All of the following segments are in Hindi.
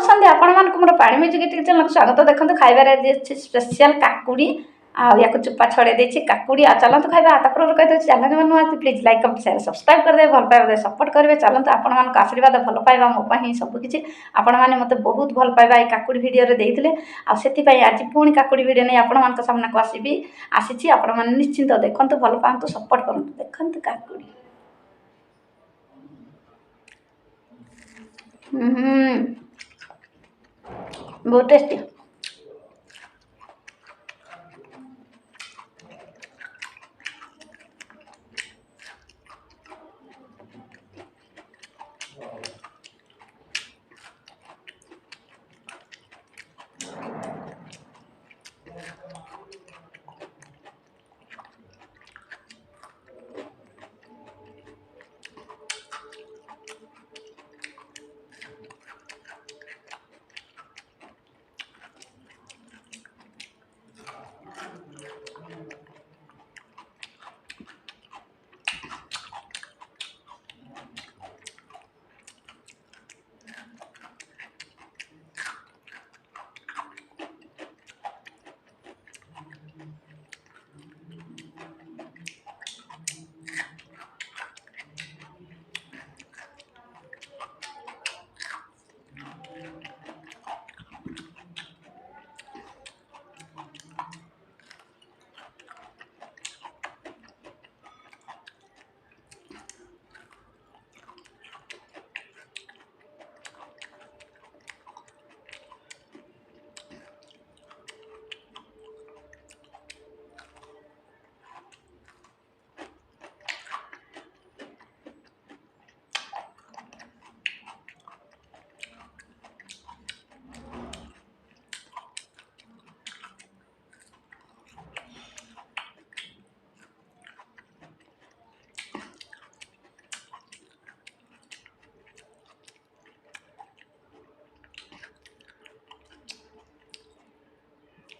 सन्ध्या आपण मोर पाणी म्यूजिक यूट्यूब चैनल को स्वागत। देखते खाइबार स्पेशल काकुड़ी या चुपा छड़े देती काकुड़ी आ चलते खाइबा तापर कही चैनल में नुआ please like comment share subscribe करदे भल पाइबा सपोर्ट करेंगे। चलते आपण मान आशीर्वाद भल पाइबा मोपाई सबकि आपण मैंने मत बहुत भल पाइबा ये काकुड़ी वीडियो देते आपाई आज पुणी काकुड़ी वीडियो नहीं आपण सामना को आसी आपण मैंने निश्चिंत देखते भल पातु सपोर्ट करूँ। देखते काकुड़ी बहुत टेस्टी।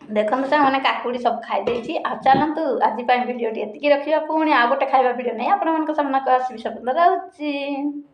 देखो मैंने काकुड़ी सब खाई आ चलतु आज भिडियो ये रखा पुणी आ गोटे खाଇବା भिडियो नहीं आपण सामना को आसवि सब रोची।